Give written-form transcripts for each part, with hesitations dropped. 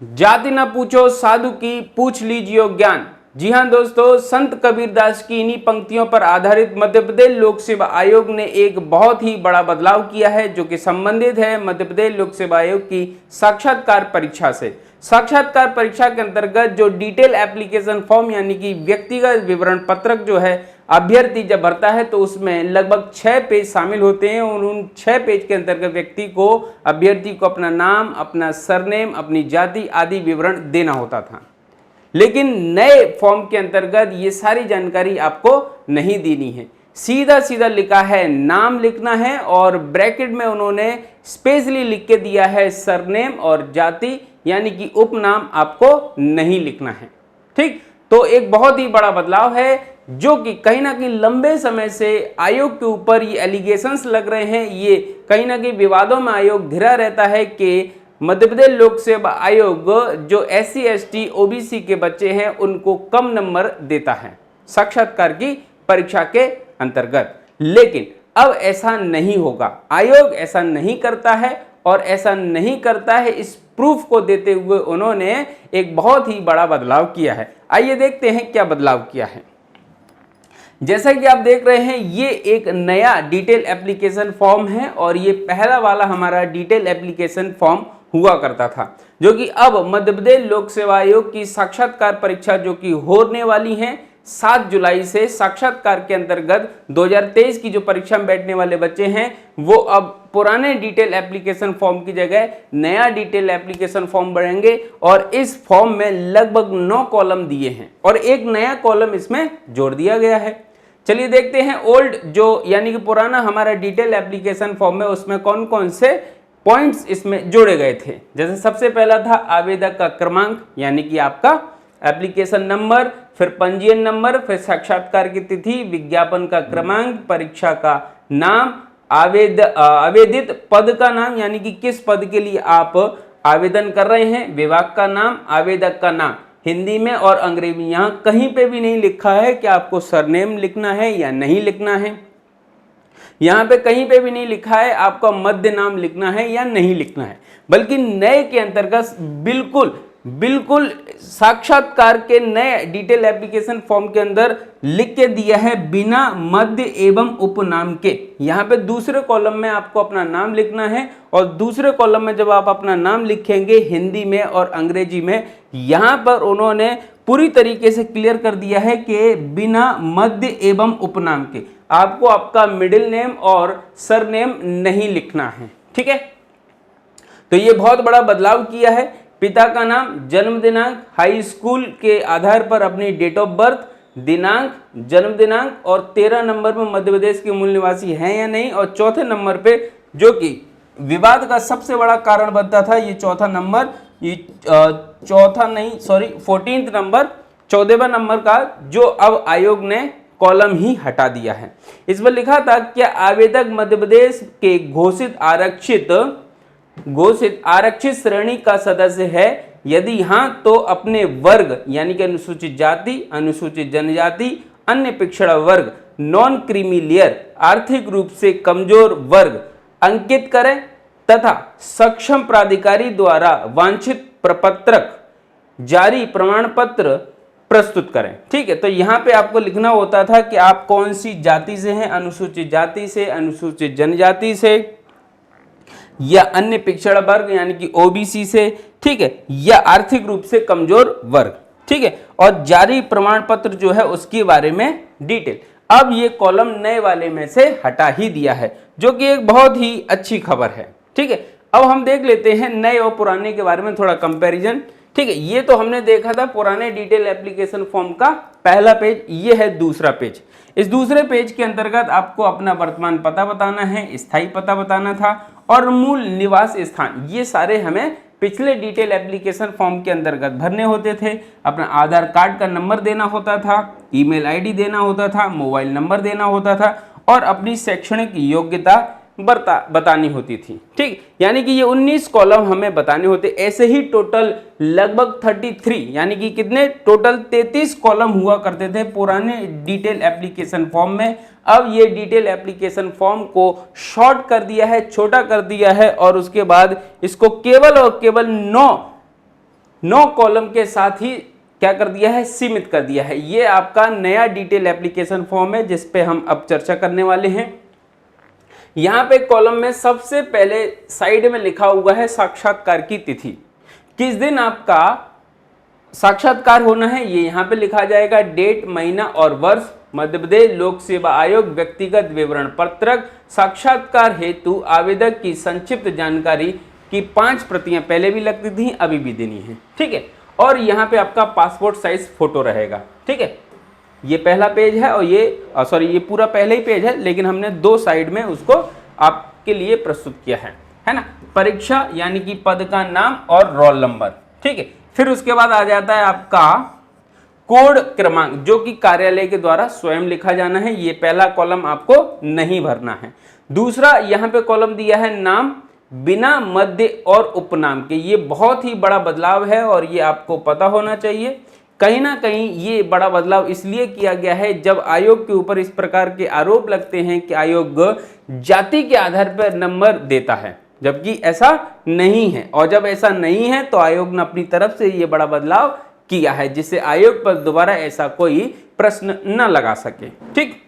जाति न पूछो साधु की पूछ लीजियो ज्ञान। जी हाँ दोस्तों, संत कबीरदास की इन्हीं पंक्तियों पर आधारित मध्य प्रदेश लोक सेवा आयोग ने एक बहुत ही बड़ा बदलाव किया है, जो कि संबंधित है मध्य प्रदेश लोक सेवा आयोग की साक्षात्कार परीक्षा से। साक्षात्कार परीक्षा के अंतर्गत जो डिटेल एप्लीकेशन फॉर्म यानी कि व्यक्तिगत विवरण पत्रक जो है अभ्यर्थी जब भरता है तो उसमें लगभग 6 पेज शामिल होते हैं और उन 6 पेज के अंतर्गत अभ्यर्थी को अपना नाम, अपना सरनेम, अपनी जाति आदि विवरण देना होता था। लेकिन नए फॉर्म के अंतर्गत ये सारी जानकारी आपको नहीं देनी है, सीधा सीधा लिखा है नाम लिखना है और ब्रैकेट में उन्होंने स्पेशली लिख के दिया है सरनेम और जाति यानी कि उपनाम आपको नहीं लिखना है। ठीक, तो एक बहुत ही बड़ा बदलाव है जो कि कहीं ना कहीं लंबे समय से आयोग के ऊपर ये एलिगेशंस लग रहे हैं, ये कहीं ना कहीं विवादों में आयोग घिरा रहता है कि मध्य प्रदेश लोक सेवा आयोग जो SC ST OBC के बच्चे हैं उनको कम नंबर देता है साक्षात्कार की परीक्षा के अंतर्गत। लेकिन अब ऐसा नहीं होगा, आयोग ऐसा नहीं करता है और ऐसा नहीं करता है इस प्रूफ को देते हुए उन्होंने एक बहुत ही बड़ा बदलाव किया है। आइए देखते हैं क्या बदलाव किया है। जैसा कि आप देख रहे हैं ये एक नया डिटेल एप्लीकेशन फॉर्म है और ये पहला वाला हमारा डिटेल एप्लीकेशन फॉर्म हुआ करता था, जो कि अब मध्य प्रदेश लोक सेवा आयोग की साक्षात्कार परीक्षा जो कि होने वाली है 7 जुलाई से, साक्षात्कार के अंतर्गत 2023 की जो परीक्षा में बैठने वाले बच्चे हैं वो अब पुराने डिटेल एप्लीकेशन फॉर्म की जगह नया डिटेल एप्लीकेशन फॉर्म भरेंगे और इस फॉर्म में लगभग 9 कॉलम दिए हैं और एक नया कॉलम इसमें जोड़ दिया गया है। चलिए देखते हैं ओल्ड जो यानी कि पुराना हमारा डिटेल एप्लीकेशन फॉर्म है उसमें कौन कौन से पॉइंट्स इसमें जोड़े गए थे। जैसे सबसे पहला था आवेदक का क्रमांक यानी कि आपका एप्लीकेशन नंबर, फिर पंजीयन नंबर, फिर साक्षात्कार की तिथि, विज्ञापन का क्रमांक, परीक्षा का नाम, आवेदित पद का नाम यानी कि किस पद के लिए आप आवेदन कर रहे हैं, विभाग का नाम, आवेदक का नाम हिंदी में और अंग्रेजी में। यहाँ कहीं पे भी नहीं लिखा है कि आपको सरनेम लिखना है या नहीं लिखना है, यहाँ पे कहीं पे भी नहीं लिखा है आपका मध्य नाम लिखना है या नहीं लिखना है, बल्कि नए के अंतर्गत बिल्कुल साक्षात्कार के नए डिटेल एप्लीकेशन फॉर्म के अंदर लिख के दिया है बिना मध्य एवं उपनाम के। यहाँ पे दूसरे कॉलम में आपको अपना नाम लिखना है और दूसरे कॉलम में जब आप अपना नाम लिखेंगे हिंदी में और अंग्रेजी में, यहाँ पर उन्होंने पूरी तरीके से क्लियर कर दिया है कि बिना मध्य एवं उपनाम के आपको आपका मिडिल नेम और सरनेम नहीं लिखना है। ठीक है, तो ये बहुत बड़ा बदलाव किया है। पिता का नाम, जन्म दिनांक, हाई स्कूल के आधार पर अपनी डेट ऑफ बर्थ, दिनांक, जन्म दिनांक और 13 नंबर पर मध्य प्रदेश के मूल निवासी हैं या नहीं, और चौथे नंबर पे जो कि विवाद का सबसे बड़ा कारण बनता था ये चौथा नंबर, ये 14वें नंबर 14वें नंबर का जो अब आयोग ने कॉलम ही हटा दिया है। इस पर लिखा था कि आवेदक मध्य प्रदेश के घोषित आरक्षित श्रेणी का सदस्य है, यदि हाँ तो अपने वर्ग यानी कि अनुसूचित जाति, अनुसूचित जनजाति, अन्य पिछड़ा वर्ग, नॉन क्रीमी लेयर, आर्थिक रूप से कमजोर वर्ग अंकित करें तथा सक्षम प्राधिकारी द्वारा वांछित प्रपत्रक जारी प्रमाण पत्र प्रस्तुत करें। ठीक है, तो यहाँ पे आपको लिखना होता था कि आप कौन सी जाति से हैं, अनुसूचित जाति से, अनुसूचित जनजाति से या अन्य पिछड़ा वर्ग यानी कि OBC से, ठीक है, या आर्थिक रूप से कमजोर वर्ग। ठीक है, और जारी प्रमाण पत्र जो है उसके बारे में डिटेल अब ये कॉलम नए वाले में से हटा ही दिया है, जो कि एक बहुत ही अच्छी खबर है। ठीक है, अब हम देख लेते हैं नए और पुराने के बारे में थोड़ा कंपैरिजन। ठीक है, ये तो हमने देखा था पुराने डिटेल एप्लीकेशन फॉर्म का पहला पेज, ये है दूसरा पेज। इस दूसरे पेज के अंतर्गत आपको अपना वर्तमान पता बताना है, स्थायी पता बताना था और मूल निवास स्थान, ये सारे हमें पिछले डिटेल एप्लीकेशन फॉर्म के अंतर्गत भरने होते थे। अपना आधार कार्ड का नंबर देना होता था, ईमेल आईडी देना होता था, मोबाइल नंबर देना होता था और अपनी शैक्षणिक योग्यता बतानी होती थी। ठीक, यानी कि ये 19 कॉलम हमें बताने होते। ऐसे ही टोटल लगभग 33 यानी कि कितने टोटल 33 कॉलम हुआ करते थे पुराने डिटेल एप्लीकेशन फॉर्म में। अब ये डिटेल एप्लीकेशन फॉर्म को शॉर्ट कर दिया है, छोटा कर दिया है और उसके बाद इसको केवल और केवल 9 9 कॉलम के साथ ही क्या कर दिया है, सीमित कर दिया है। ये आपका नया डिटेल एप्लीकेशन फॉर्म है जिस पे हम अब चर्चा करने वाले हैं। यहां पे कॉलम में सबसे पहले साइड में लिखा हुआ है साक्षात्कार की तिथि, किस दिन आपका साक्षात्कार होना है ये यहां पे लिखा जाएगा। डेट, महीना और वर्ष, मध्य प्रदेश लोक सेवा आयोग, व्यक्तिगत विवरण पत्रक, साक्षात्कार हेतु आवेदक की संक्षिप्त जानकारी की 5 प्रतियां पहले भी लगती थी, अभी भी देनी है, ठीक है। और यहाँ पे आपका पासपोर्ट साइज फोटो रहेगा, ठीक है। ये पहला पेज है और ये पूरा पहले ही पेज है, लेकिन हमने 2 साइड में उसको आपके लिए प्रस्तुत किया है ना। परीक्षा यानी कि पद का नाम और रोल नंबर, ठीक है। फिर उसके बाद आ जाता है आपका कोड क्रमांक, जो कि कार्यालय के द्वारा स्वयं लिखा जाना है। ये पहला कॉलम आपको नहीं भरना है। दूसरा यहाँ पे कॉलम दिया है नाम बिना मध्य और उपनाम के। ये बहुत ही बड़ा बदलाव है और ये आपको पता होना चाहिए। कहीं ना कहीं ये बड़ा बदलाव इसलिए किया गया है जब आयोग के ऊपर इस प्रकार के आरोप लगते हैं कि आयोग जाति के आधार पर नंबर देता है, जबकि ऐसा नहीं है। और जब ऐसा नहीं है तो आयोग ने अपनी तरफ से ये बड़ा बदलाव किया है जिससे आयोग पर दोबारा ऐसा कोई प्रश्न न लगा सके, ठीक।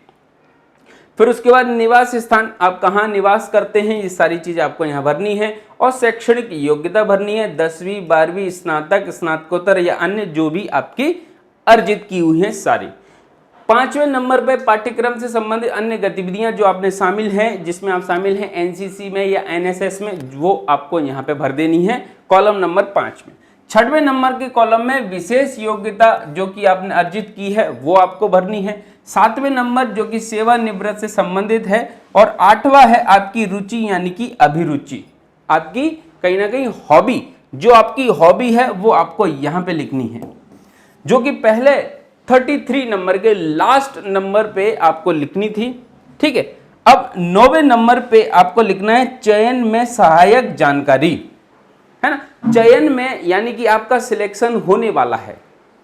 फिर उसके बाद निवास स्थान, आप कहाँ निवास करते हैं, ये सारी चीज आपको यहाँ भरनी है। और शैक्षणिक योग्यता भरनी है, 10वीं 12वीं, स्नातक, स्नातकोत्तर या अन्य जो भी आपकी अर्जित की हुई है सारी। 5वें नंबर पे पाठ्यक्रम से संबंधित अन्य गतिविधियां जो आपने शामिल हैं, जिसमें आप शामिल हैं एनसीसी में या एनएसएस में, वो आपको यहाँ पे भर देनी है कॉलम नंबर 5 में। 6वें नंबर के कॉलम में विशेष योग्यता जो कि आपने अर्जित की है वो आपको भरनी है। 7वें नंबर जो कि सेवानिवृत्त से संबंधित है। और 8वां है आपकी रुचि यानी कि अभिरुचि, आपकी कहीं ना कहीं हॉबी, जो आपकी हॉबी है वो आपको यहाँ पे लिखनी है, जो कि पहले 33 नंबर के लास्ट नंबर पे आपको लिखनी थी, ठीक है। अब 9वें नंबर पे आपको लिखना है चयन में सहायक जानकारी, है ना। चयन में यानी कि आपका सिलेक्शन होने वाला है,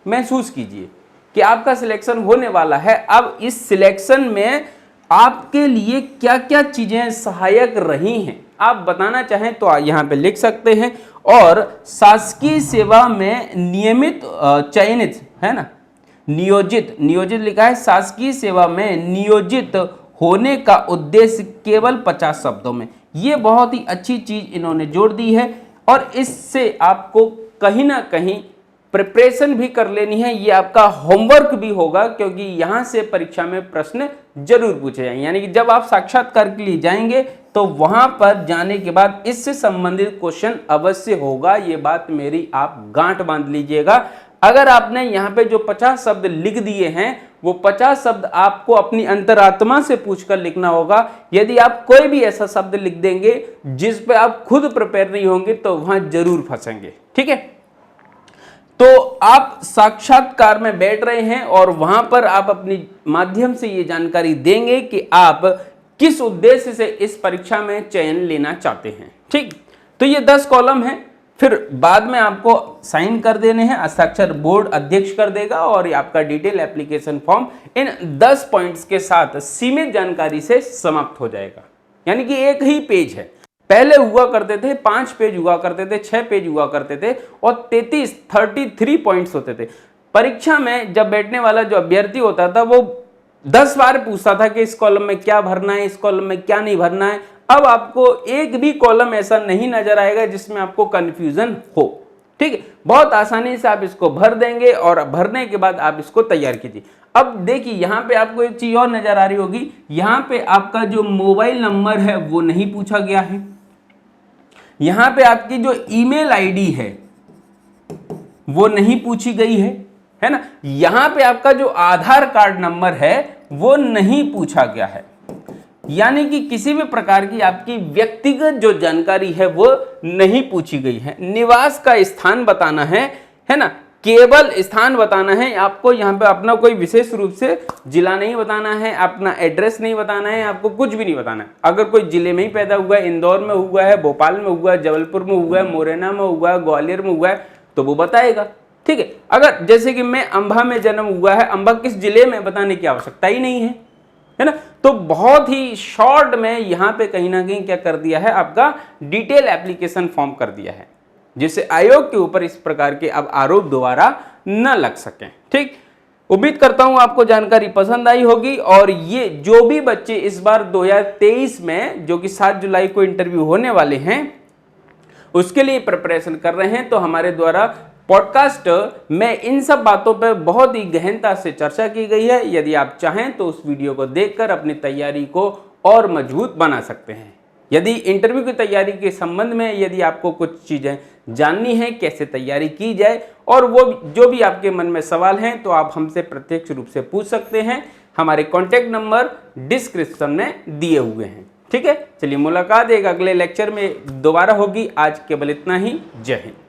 महसूस कीजिए कि आपका सिलेक्शन होने वाला है। अब इस सिलेक्शन में आपके लिए क्या क्या चीजें सहायक रही हैं आप बताना चाहें तो यहाँ पे लिख सकते हैं। और शासकीय सेवा में नियमित चयनित, है ना, नियोजित लिखा है, शासकीय सेवा में नियोजित होने का उद्देश्य केवल 50 शब्दों में। ये बहुत ही अच्छी चीज इन्होंने जोड़ दी है और इससे आपको कहीं ना कहीं प्रिपरेशन भी कर लेनी है। ये आपका होमवर्क भी होगा क्योंकि यहाँ से परीक्षा में प्रश्न जरूर पूछे जाएंगे। यानी कि जब आप साक्षात्कार के लिए जाएंगे तो वहां पर जाने के बाद इससे संबंधित क्वेश्चन अवश्य होगा। ये बात मेरी आप गांठ बांध लीजिएगा। अगर आपने यहाँ पे जो 50 शब्द लिख दिए हैं वो 50 शब्द आपको अपनी अंतरात्मा से पूछकर लिखना होगा। यदि आप कोई भी ऐसा शब्द लिख देंगे जिस पे आप खुद प्रिपेयर नहीं होंगे तो वहां जरूर फंसेंगे, ठीक है। तो आप साक्षात्कार में बैठ रहे हैं और वहां पर आप अपनी माध्यम से ये जानकारी देंगे कि आप किस उद्देश्य से इस परीक्षा में चयन लेना चाहते हैं, ठीक। तो ये 10 कॉलम हैं। फिर बाद में आपको साइन कर देने हैं, हस्ताक्षर बोर्ड अध्यक्ष कर देगा और ये आपका detail application form in 10 points के साथ सीमित जानकारी से समाप्त हो जाएगा। यानी कि एक ही पेज है। पहले हुआ करते थे 5 पेज हुआ करते थे, 6 पेज हुआ करते थे और 33 पॉइंट्स होते थे। परीक्षा में जब बैठने वाला जो अभ्यर्थी होता था वो 10 बार पूछता था कि इस कॉलम में क्या भरना है, इस कॉलम में क्या नहीं भरना है। अब आपको एक भी कॉलम ऐसा नहीं नजर आएगा जिसमें आपको कंफ्यूजन हो, ठीक है। बहुत आसानी से आप इसको भर देंगे और भरने के बाद आप इसको तैयार कीजिए। अब देखिए यहाँ पे आपको एक चीज और नजर आ रही होगी, यहाँ पे आपका जो मोबाइल नंबर है वो नहीं पूछा गया है। यहाँ पे आपकी जो ईमेल आईडी है वो नहीं पूछी गई है ना। यहाँ पे आपका जो आधार कार्ड नंबर है वो नहीं पूछा गया है। यानी कि किसी भी प्रकार की आपकी व्यक्तिगत जो जानकारी है वो नहीं पूछी गई है। निवास का स्थान बताना है ना, केवल स्थान बताना है आपको। यहाँ पे अपना कोई विशेष रूप से जिला नहीं बताना है, अपना एड्रेस नहीं बताना है, आपको कुछ भी नहीं बताना है। अगर कोई जिले में ही पैदा हुआ है, इंदौर में हुआ है, भोपाल में हुआ है, जबलपुर में हुआ है, मुरैना में हुआ है, ग्वालियर में हुआ है तो वो बताएगा, ठीक है। अगर जैसे कि मैं अंबा में जन्म हुआ है, अंबा किस जिले में बताने की आवश्यकता ही नहीं है ना। तो बहुत ही शॉर्ट में यहाँ पे कहीं ना कहीं क्या कर दिया है, आपका डिटेल एप्लीकेशन फॉर्म कर दिया है। जिससे आयोग के ऊपर इस प्रकार के अब आरोप दोबारा न लग सकें। ठीक, उम्मीद करता हूं आपको जानकारी पसंद आई होगी। और ये जो भी बच्चे इस बार 2023 में जो कि 7 जुलाई को इंटरव्यू होने वाले हैं उसके लिए प्रिपरेशन कर रहे हैं, तो हमारे द्वारा पॉडकास्ट में इन सब बातों पर बहुत ही गहनता से चर्चा की गई है। यदि आप चाहें तो उस वीडियो को देखकर अपनी तैयारी को और मजबूत बना सकते हैं। यदि इंटरव्यू की तैयारी के संबंध में यदि आपको कुछ चीज़ें जाननी है, कैसे तैयारी की जाए, और वो जो भी आपके मन में सवाल हैं, तो आप हमसे प्रत्यक्ष रूप से पूछ सकते हैं। हमारे कॉन्टैक्ट नंबर डिस्क्रिप्शन में दिए हुए हैं। ठीक है, चलिए मुलाकात एक अगले लेक्चर में दोबारा होगी। आज केवल इतना ही। जय हिंद।